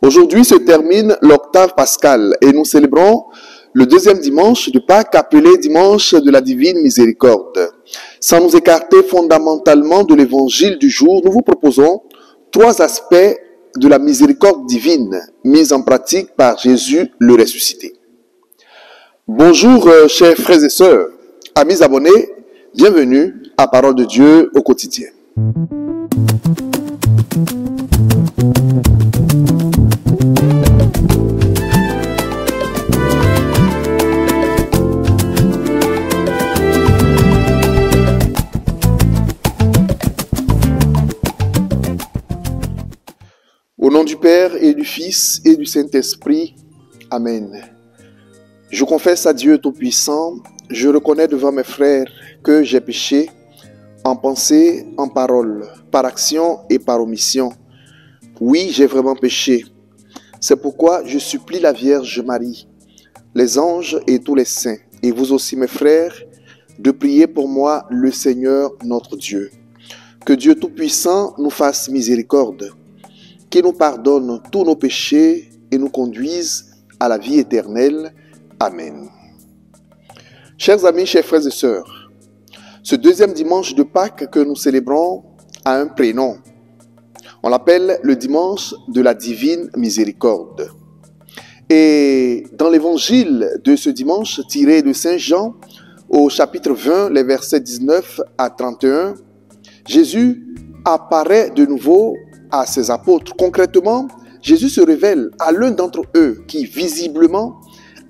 Aujourd'hui se termine l'octave pascale et nous célébrons le deuxième dimanche de Pâques appelé dimanche de la divine miséricorde. Sans nous écarter fondamentalement de l'évangile du jour, nous vous proposons trois aspects de la miséricorde divine mise en pratique par Jésus le ressuscité. Bonjour chers frères et sœurs, amis abonnés, bienvenue à Parole de Dieu au quotidien. Au nom du Père et du Fils et du Saint-Esprit, Amen. Je confesse à Dieu Tout-Puissant, je reconnais devant mes frères que j'ai péché en pensée, en parole, par action et par omission. Oui, j'ai vraiment péché. C'est pourquoi je supplie la Vierge Marie, les anges et tous les saints, et vous aussi mes frères, de prier pour moi le Seigneur notre Dieu. Que Dieu Tout-Puissant nous fasse miséricorde, qu'il nous pardonne tous nos péchés et nous conduise à la vie éternelle. Amen. Chers amis, chers frères et sœurs, ce deuxième dimanche de Pâques que nous célébrons a un prénom. On l'appelle le dimanche de la divine miséricorde. Et dans l'évangile de ce dimanche tiré de Saint Jean, au chapitre 20, les versets 19 à 31, Jésus apparaît de nouveau à ses apôtres. Concrètement, Jésus se révèle à l'un d'entre eux qui visiblement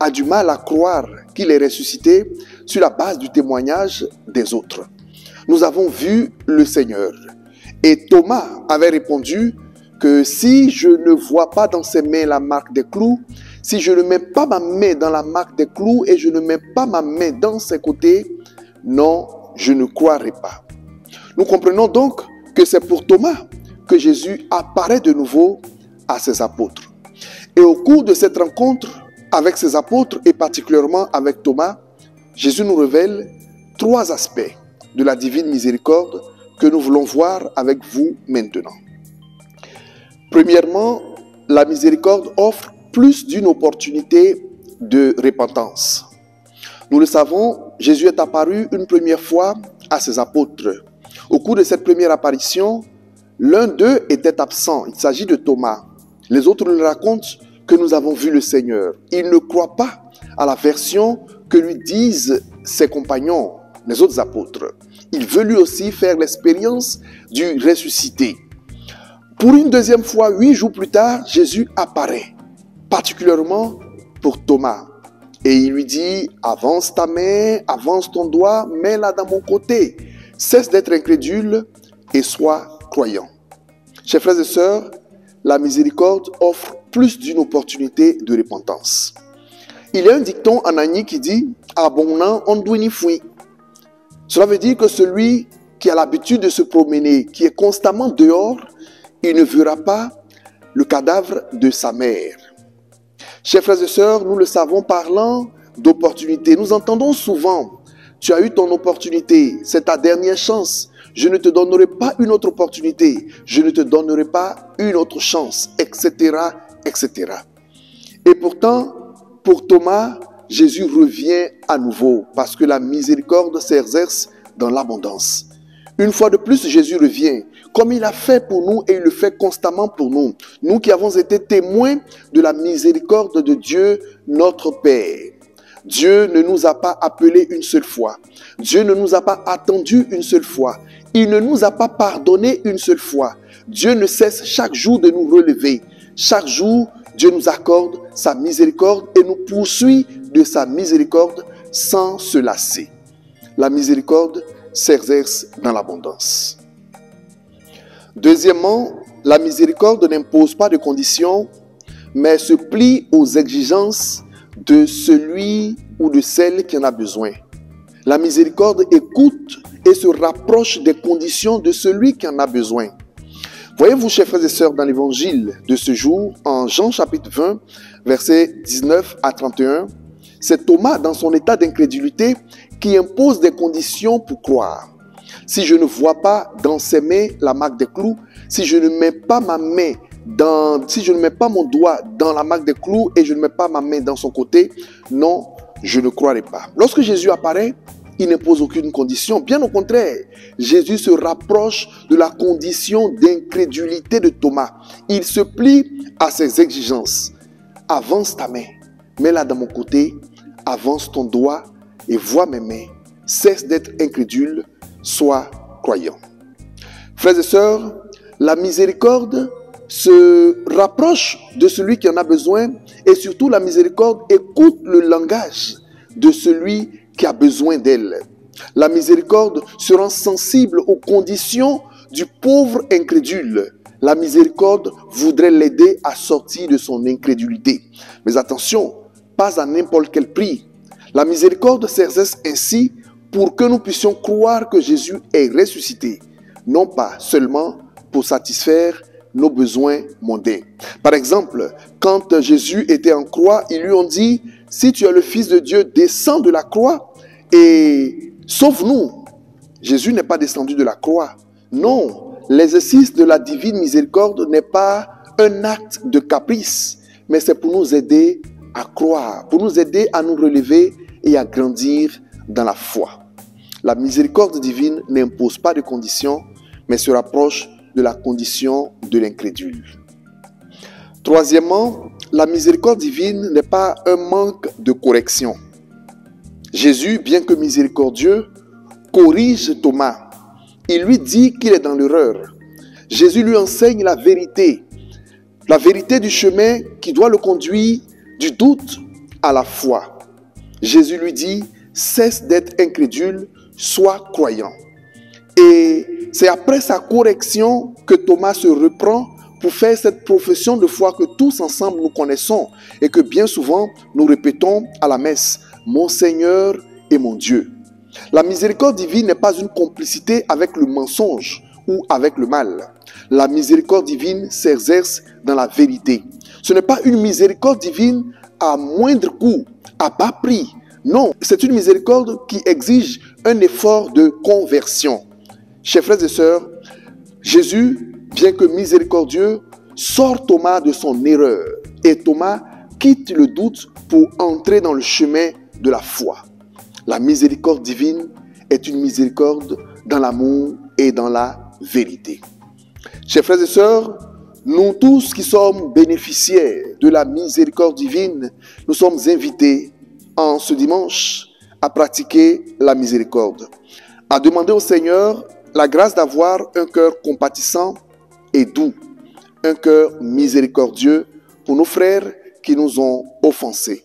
a du mal à croire qu'il est ressuscité sur la base du témoignage des autres. Nous avons vu le Seigneur. Et Thomas avait répondu que si je ne vois pas dans ses mains la marque des clous, si je ne mets pas ma main dans la marque des clous et je ne mets pas ma main dans ses côtés, non, je ne croirai pas. Nous comprenons donc que c'est pour Thomas que Jésus apparaît de nouveau à ses apôtres. Et au cours de cette rencontre avec ses apôtres et particulièrement avec Thomas, Jésus nous révèle trois aspects de la divine miséricorde que nous voulons voir avec vous maintenant. Premièrement, la miséricorde offre plus d'une opportunité de repentance. Nous le savons, Jésus est apparu une première fois à ses apôtres. Au cours de cette première apparition, l'un d'eux était absent, il s'agit de Thomas. Les autres nous racontent que nous avons vu le Seigneur. Il ne croit pas à la version que lui disent ses compagnons, les autres apôtres. Il veut lui aussi faire l'expérience du ressuscité. Pour une deuxième fois, 8 jours plus tard, Jésus apparaît, particulièrement pour Thomas. Et il lui dit, avance ta main, avance ton doigt, mets-la dans mon côté. Cesse d'être incrédule et sois croyant. Chers frères et sœurs, la miséricorde offre plus d'une opportunité de repentance. Il y a un dicton en Agni qui dit « Abonnant, on doit ni fouiller ». Cela veut dire que celui qui a l'habitude de se promener, qui est constamment dehors, il ne verra pas le cadavre de sa mère. Chers frères et sœurs, nous le savons parlant d'opportunité. Nous entendons souvent « Tu as eu ton opportunité, c'est ta dernière chance. Je ne te donnerai pas une autre opportunité. Je ne te donnerai pas une autre chance, etc., etc. » Et pourtant, pour Thomas, Jésus revient à nouveau parce que la miséricorde s'exerce dans l'abondance. Une fois de plus, Jésus revient, comme il a fait pour nous et il le fait constamment pour nous. Nous qui avons été témoins de la miséricorde de Dieu, notre Père. Dieu ne nous a pas appelés une seule fois. Dieu ne nous a pas attendus une seule fois. Il ne nous a pas pardonné une seule fois. Dieu ne cesse chaque jour de nous relever. Chaque jour, Dieu nous accorde sa miséricorde et nous poursuit de sa miséricorde sans se lasser. La miséricorde s'exerce dans l'abondance. Deuxièmement, la miséricorde n'impose pas de conditions, mais se plie aux exigences de celui ou de celle qui en a besoin. La miséricorde écoute et se rapproche des conditions de celui qui en a besoin. Voyez-vous, chers frères et sœurs, dans l'évangile de ce jour, en Jean chapitre 20, versets 19 à 31, c'est Thomas, dans son état d'incrédulité, qui impose des conditions pour croire. Si je ne vois pas dans ses mains la marque des clous, si je ne mets pas ma main si je ne mets pas mon doigt dans la marque des clous et je ne mets pas ma main dans son côté, non, je ne croirai pas. Lorsque Jésus apparaît, il n'impose aucune condition. Bien au contraire, Jésus se rapproche de la condition d'incrédulité de Thomas. Il se plie à ses exigences. Avance ta main, mets-la dans mon côté, avance ton doigt et vois mes mains. Cesse d'être incrédule, sois croyant. Frères et sœurs, la miséricorde se rapproche de celui qui en a besoin et surtout la miséricorde écoute le langage de celui qui a besoin d'elle. La miséricorde se rend sensible aux conditions du pauvre incrédule. La miséricorde voudrait l'aider à sortir de son incrédulité. Mais attention, pas à n'importe quel prix. La miséricorde s'exerce ainsi pour que nous puissions croire que Jésus est ressuscité, non pas seulement pour satisfaire nos besoins mondains. Par exemple, quand Jésus était en croix, ils lui ont dit, si tu es le Fils de Dieu, descends de la croix et sauve-nous. Jésus n'est pas descendu de la croix. Non, l'exercice de la divine miséricorde n'est pas un acte de caprice, mais c'est pour nous aider à croire, pour nous aider à nous relever et à grandir dans la foi. La miséricorde divine n'impose pas de conditions, mais se rapproche de la condition de l'incrédule. Troisièmement, la miséricorde divine n'est pas un manque de correction. Jésus, bien que miséricordieux, corrige Thomas. Il lui dit qu'il est dans l'erreur. Jésus lui enseigne la vérité du chemin qui doit le conduire du doute à la foi. Jésus lui dit, cesse d'être incrédule, sois croyant. Et c'est après sa correction que Thomas se reprend pour faire cette profession de foi que tous ensemble nous connaissons et que bien souvent nous répétons à la messe, mon Seigneur et mon Dieu. La miséricorde divine n'est pas une complicité avec le mensonge ou avec le mal. La miséricorde divine s'exerce dans la vérité. Ce n'est pas une miséricorde divine à moindre coût, à bas prix. Non, c'est une miséricorde qui exige un effort de conversion. Chers frères et sœurs, Jésus, bien que miséricordieux, sort Thomas de son erreur. Et Thomas quitte le doute pour entrer dans le chemin de la foi. La miséricorde divine est une miséricorde dans l'amour et dans la vérité. Chers frères et sœurs, nous tous qui sommes bénéficiaires de la miséricorde divine, nous sommes invités en ce dimanche à pratiquer la miséricorde, à demander au Seigneur la grâce d'avoir un cœur compatissant et doux, un cœur miséricordieux pour nos frères qui nous ont offensés.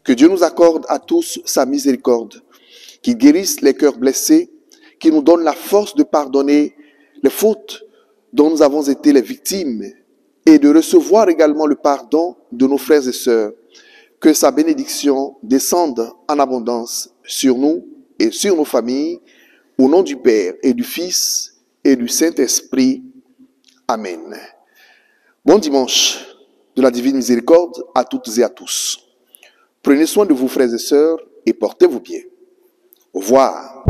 Que Dieu nous accorde à tous sa miséricorde, qu'il guérisse les cœurs blessés, qu'il nous donne la force de pardonner les fautes dont nous avons été les victimes et de recevoir également le pardon de nos frères et sœurs. Que sa bénédiction descende en abondance sur nous et sur nos familles, au nom du Père et du Fils et du Saint-Esprit. Amen. Bon dimanche de la divine miséricorde à toutes et à tous. Prenez soin de vous, frères et sœurs, et portez-vous bien. Au revoir.